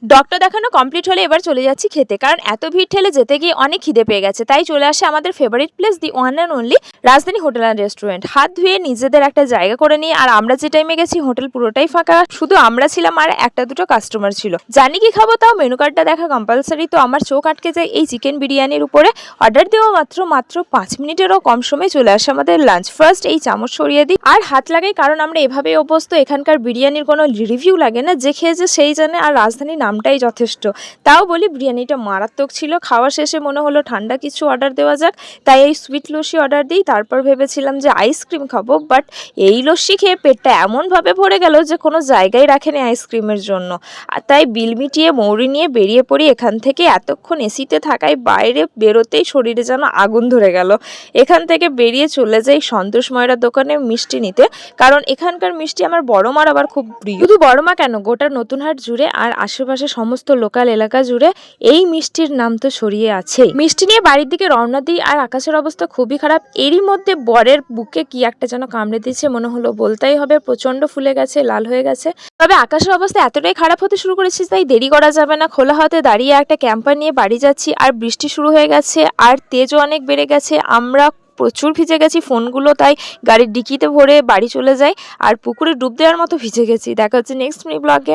Doctor দেখানো complete হলে এবার চলে যাচ্ছি খেতে, কারণ এত ভিড় ঠেলে যেতে গিয়ে অনেক খিদে পেয়ে গেছে। তাই চলে আসে আমাদের favourite place, the one and only রাজধানী হোটেল অ্যান্ড রেস্টুরেন্ট। হাত ধুয়ে নিজেদের একটা জায়গা করে নিই, আর আমরা যে টাইমে গেছি হোটেল পুরোটাই ফাঁকা, শুধু আমরা ছিলাম আর একটা দুটো কাস্টমার ছিল। জানি কি খাবো, তাও মেনু কার্ডটা দেখা কম্পালসারি। তো আমার চোখ আটকে যায় এই চিকেন বিরিয়ানির উপরে। অর্ডার দেওয়া মাত্র 5 মিনিটেরও কম সময় চলে আসে আমাদের লাঞ্চ। ফার্স্ট এই চামচ সরিয়ে দিই আর হাত লাগাই, কারণ আমরা এভাবেই অভ্যস্ত। এখানকার বিরিয়ানির কোনো রিভিউ লাগে না, যে খেয়েছে সেই জানে, আর রাজধানী নামটাই যথেষ্ট। তাও বলি বিরিয়ানিটা মারাত্মক ছিল। খাওয়া শেষে মনে হলো ঠান্ডা কিছু অর্ডার দেওয়া যাক, তাই এই সুইট লস্যি অর্ডার দিই। তারপর ভেবেছিলাম যে আইসক্রিম খাবো, বাট এই লস্যি খেয়ে পেটটা এমনভাবে ভরে গেল যে কোনো জায়গায় রাখেনি আইসক্রিমের জন্য। আর তাই বিল মিটিয়ে মৌরি নিয়ে বেরিয়ে পড়ি এখান থেকে। এতক্ষণ এসিতে থাকায় বাইরে বেরোতেই শরীরে যেন আগুন ধরে গেল। এখান থেকে বেরিয়ে চলে যাই সন্তোষ ময়রার দোকানে মিষ্টি নিতে, কারণ এখানকার মিষ্টি আমার বড় মার আবার খুব প্রিয়। শুধু বড় মা কেন, গোটা নতুনহাট জুড়ে আর আশেপাশে সমস্ত লোকাল এলাকা জুড়ে এই মিষ্টির নাম তো ছড়িয়ে আছে। মিষ্টি নিয়ে বাড়ির দিকে রওনা দিই, আর আকাশের অবস্থা খুবই খারাপ। এরই মধ্যে বরের বুকে কি একটা যেন কামড়ে দিচ্ছে, মনে হলো বলতেই হবে, প্রচন্ড ফুলে গেছে, লাল হয়ে গেছে। তবে আকাশের অবস্থা এতটাই খারাপ হতে শুরু করেছে, তাই দেরি করা যাবে না। খোলা হাতে দাঁড়িয়ে একটা ক্যাম্পার নিয়ে বাড়ি যাচ্ছি, আর বৃষ্টি শুরু হয়ে গেছে, আর তেজও অনেক বেড়ে গেছে। আমরা প্রচুর ভিজে গেছি ফোনগুলো, তাই গাড়ির ডিকিতে ভরে বাড়ি চলে যাই, আর পুকুরে ডুব দেওয়ার মতো ভিজে গেছি। দেখা হচ্ছে নেক্সট মিনি ব্লগে।